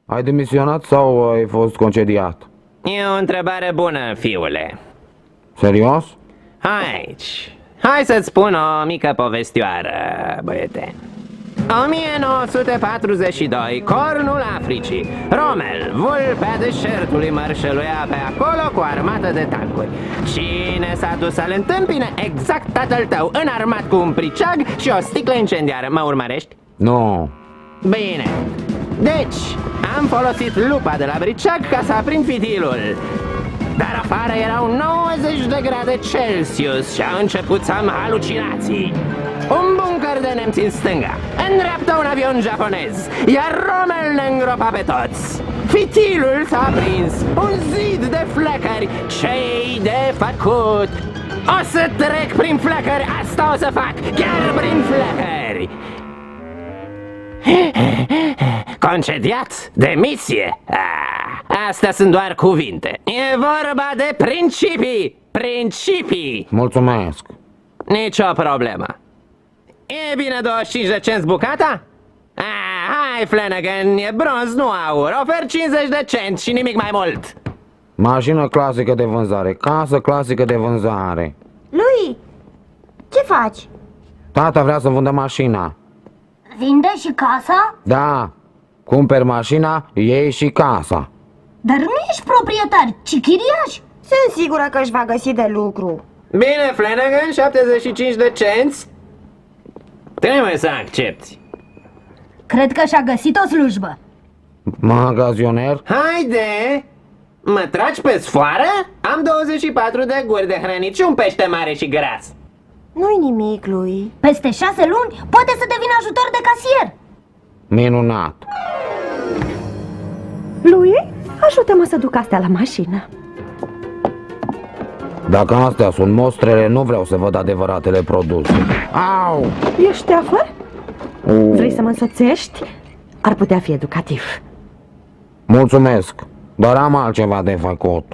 Ai demisionat sau ai fost concediat? E o întrebare bună, fiule. Serios? Aici. Hai să-ți spun o mică povestioară, băiete. 1942, Cornul Africii. Rommel, vulpea deșertului, mărșăluia pe acolo cu armată de tancuri. Cine s-a dus să-l întâmpine? Exact tatăl tău, înarmat cu un priceag și o sticlă incendiară. Mă urmărești? Nu. Bine. Deci, am folosit lupa de la briceag ca să aprind fitilul. Dar afară erau 90 de grade Celsius și a început să am halucinații. Un buncăr de nemți în stânga, în dreapta un avion japonez, iar Rommel ne îngropa pe toți. Fitilul s-a aprins, un zid de flăcări, ce-i de făcut? O să trec prin flăcări, asta o să fac, chiar prin flăcări. Concediat? Demisie? Astea sunt doar cuvinte. E vorba de principii. Principii. Mulțumesc. Nicio problemă. E bine 25 de cenți bucata? Hai, Flanagan, e bronz, nu aur. Ofer 50 de cenți și nimic mai mult. Mașină clasică de vânzare, casă clasică de vânzare. Lui, ce faci? Tata vrea să vândă mașina. Vinde și casa? Da, cumperi mașina, iei și casa. Dar nu ești proprietar, ci chiriaș. Sunt sigură că își va găsi de lucru. Bine, Flanagan, 75 de cenți. Trebuie să accepti. Cred că și-a găsit o slujbă. Magazioner? Haide! Mă tragi pe sfoară? Am 24 de guri de hrănit și un pește mare și gras. Nu-i nimic, lui. Peste 6 luni poate să devină ajutor de casier. Minunat. Lui, ajută-mă să duc astea la mașină. Dacă astea sunt mostrele, nu vreau să văd adevăratele produse. Au! Ești teafăr? Vrei să mă însoțești? Ar putea fi educativ. Mulțumesc, dar am altceva de făcut.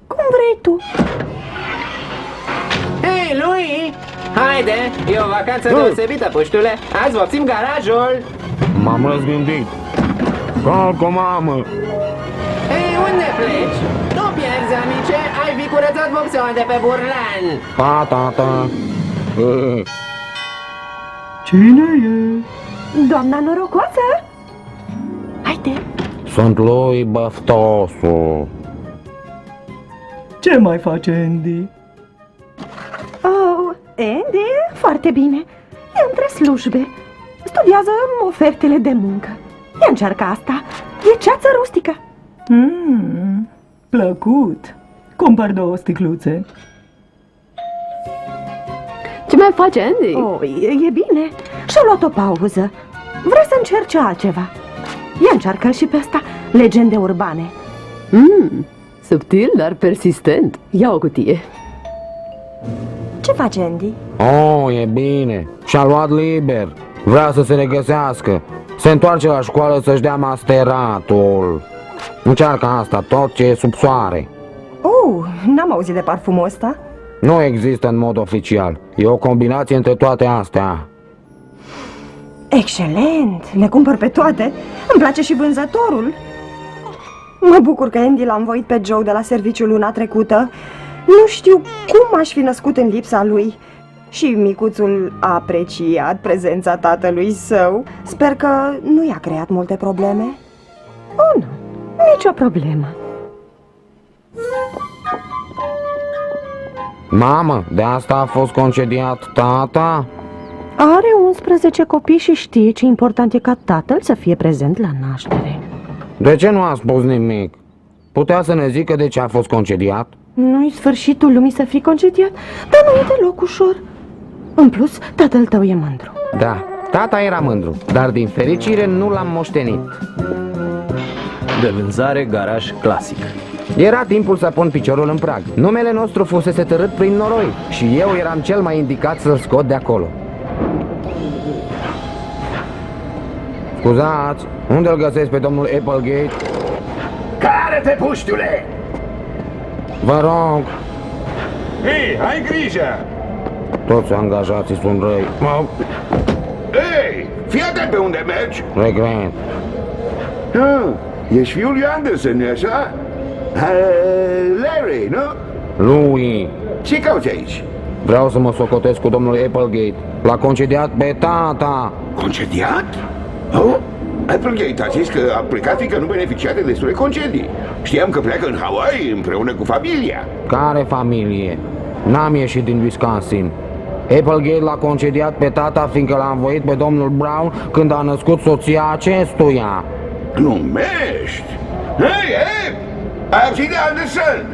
Cum vrei tu. Hei, lui! Haide, e o vacanță deosebită, puștule. Azi vopsim garajul. M-am răzgândit. Calcă, mamă! Hei, unde pleci? Nu pierzi, amice, ai fi curățat vopseaua de pe burlan. Pa, tata! Cine e? Doamna norocoasă? Haide. Sunt lui Băftosul. Ce mai face Andy? Oh, Andy, foarte bine. E între slujbe. Studiază ofertele de muncă. Ia încearcă asta. E ceață rustică. Plăcut. Cumpăr 2 sticluțe. Ce mai face Andy? Oh, e bine. Și-a luat o pauză. Vrea să încerce altceva. Ia încearcă și pe asta. Legende urbane. Subtil, dar persistent. Ia o cutie. Ce face Andy? Oh, e bine. Și-a luat liber. Vrea să se regăsească. Se întoarce la școală să-și dea masteratul. Încearcă asta, tot ce e sub soare. N-am auzit de parfumul ăsta. Nu există în mod oficial. E o combinație între toate astea. Excelent! Le cumpăr pe toate. Îmi place și vânzătorul. Mă bucur că Andy l-a învoit pe Joe de la serviciu luna trecută. Nu știu cum aș fi născut în lipsa lui. Și micuțul a apreciat prezența tatălui său. Sper că nu i-a creat multe probleme. Oh, nu, nicio problemă. Mamă, de asta a fost concediat tata? Are 11 copii și știe ce important e ca tatăl să fie prezent la naștere. De ce nu a spus nimic? Putea să ne zică de ce a fost concediat? Nu-i sfârșitul lumii să fii concediat, dar nu e deloc ușor. În plus, tatăl tău e mândru. Da, tata era mândru, dar din fericire nu l-am moștenit. De vânzare, garaj clasic. Era timpul să pun piciorul în prag. Numele nostru fusese târât prin noroi și eu eram cel mai indicat să-l scot de acolo. Scuzați, unde-l găsesc pe domnul Applegate? Care-te, puștiule! Vă rog, Hei, ai grijă! toți angajații sunt răi. Ei, fii atent pe unde mergi! Regret. Ah, ești fiul lui Anderson, nu-i așa? Larry, nu? Louis, Ce cauți aici? vreau să mă socotesc cu domnul Applegate. L-a concediat pe tata. Concediat? Oh, Applegate a zis că a plecat fiindcă nu beneficia de destule concedii. Știam că pleacă în Hawaii împreună cu familia. Care familie? N-am ieșit din Wisconsin. Applegate l-a concediat pe tata fiindcă l-a învoit pe domnul Brown când a născut soția acestuia. Glumești? Hei, ai auzit de Anderson?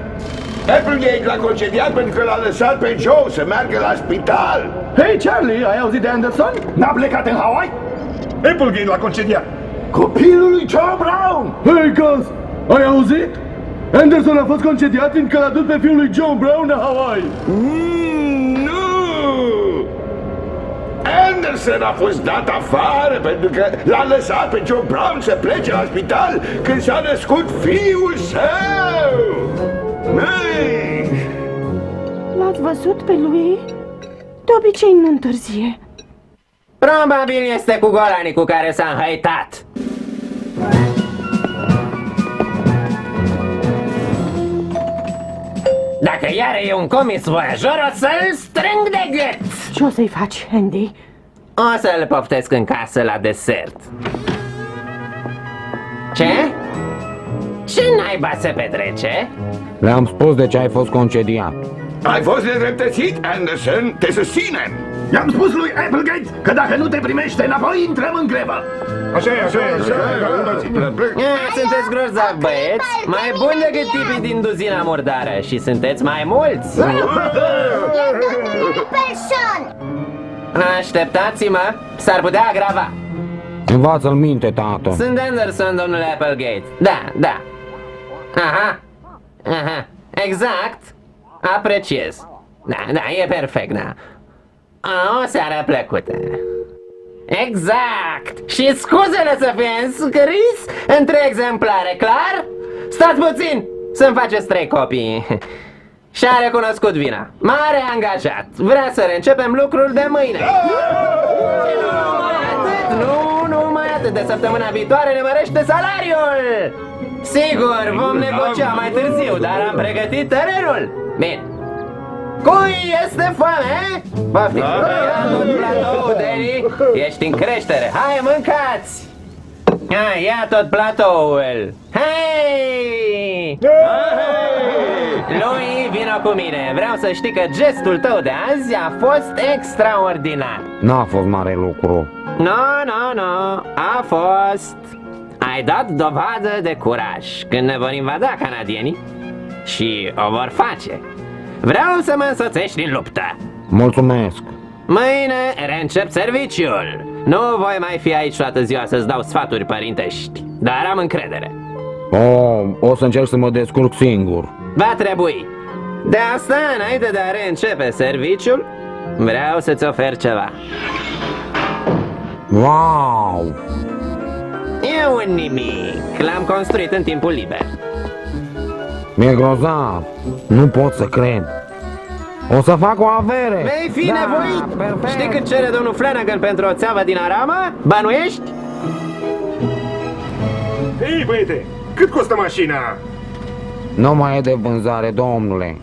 Applegate l-a concediat pentru că l-a lăsat pe Joe să meargă la spital. Hei, Charlie, ai auzit de Anderson? N-a plecat în Hawaii? Applegate l-a concediat. Copilul lui Joe Brown! Hei, Gus, ai auzit? Anderson a fost concediat fiindcă l-a dus pe fiul lui John Brown în Hawaii. Nu! Anderson a fost dat afară pentru că l-a lăsat pe Joe Brown să plece la spital când s-a născut fiul său! Măi! L-ați văzut pe lui? De obicei nu întârzie. Probabil este cu golanii cu care s-a înhăitat. Dacă iar e un comis voiajor, o să-l strâng de gât. Ce o să-i faci, Andy? O să-l poftesc în casă la desert. Ce? Ce naiba se petrece? Le-am spus de ce ai fost concediat. Ai fost nedreptățit, Anderson, te susținem! I-am spus lui Applegate că dacă nu te primește înapoi, intrăm în grevă. Așa e. Sunteți grozavi, băieți, mai buni decât tipii din duzina murdară. Și sunteți mai mulți. Așteptați-mă, s-ar putea agrava. Învață-l minte, tată. Sunt Anderson, domnule Applegate. Da. Aha, exact. Apreciez. Da, e perfect, da. O seară plăcută. Exact. Și scuzele să fie înscris în 3 exemplare, clar? Stați puțin să-mi faceți 3 copii. Și-a recunoscut vina. Mare angajat. Vrea să reîncepem lucrul de mâine. Nu mai atât. De săptămâna viitoare ne mărește salariul. Sigur, vom negocia mai târziu, dar am pregătit terenul. Bine. Cui este foame? Poftim! Ia tot platoul, Danny! Ești în creștere! Hai, mâncați! Ia tot platoul! Hei! Lui, vino cu mine! Vreau să știi că gestul tău de azi a fost extraordinar! N-a fost mare lucru. Nu, a fost... Ai dat dovadă de curaj când ne vor invada canadienii și o vor face. Vreau să mă însoțești în luptă. Mulțumesc. Mâine reîncep serviciul. Nu voi mai fi aici toată ziua să-ți dau sfaturi părintești, dar am încredere. O să încerc să mă descurc singur. Va trebui. De asta, înainte de a reîncepe serviciul, vreau să-ți ofer ceva. Wow! E un nimic. L-am construit în timpul liber. Mi-e grozav. Nu pot să cred. O să fac o avere. Vei fi nevoit. Perfect. Știi cât cere domnul Flanagan pentru o țeavă din aramă? Bănuiești? Hei, băiete, cât costă mașina? Nu mai e de vânzare, domnule.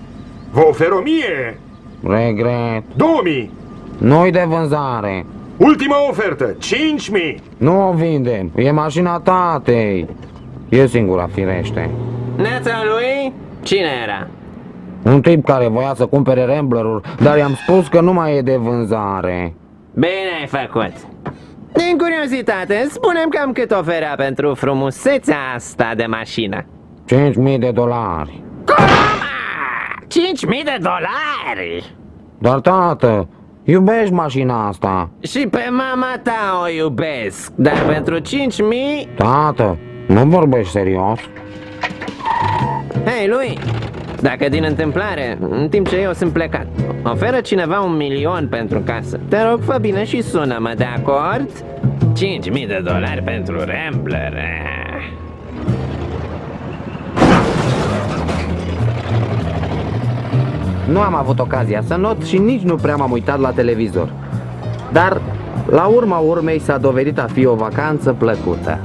Vă ofer 1000. Regret. 2000. Nu-i de vânzare. Ultima ofertă, 5000. Nu o vindem. E mașina tatei. E singura, firește. Neața lui? Cine era? Un tip care voia să cumpere Rambler-ul, dar i-am spus că nu mai e de vânzare. Bine ai făcut. Din curiozitate, spune-mi cam cât oferea pentru frumusețea asta de mașină. $5.000. Cum? 5.000 de dolari? Dar, tată, iubești mașina asta. Și pe mama ta o iubesc, dar pentru 5.000... Tată, nu vorbești serios? Hei, lui, dacă din întâmplare, în timp ce eu sunt plecat, oferă cineva $1.000.000 pentru casă, te rog, fă bine și sună-mă, de acord? 5.000 de dolari pentru Rambler. Nu am avut ocazia să not și nici nu prea m-am uitat la televizor. Dar, la urma urmei, s-a dovedit a fi o vacanță plăcută.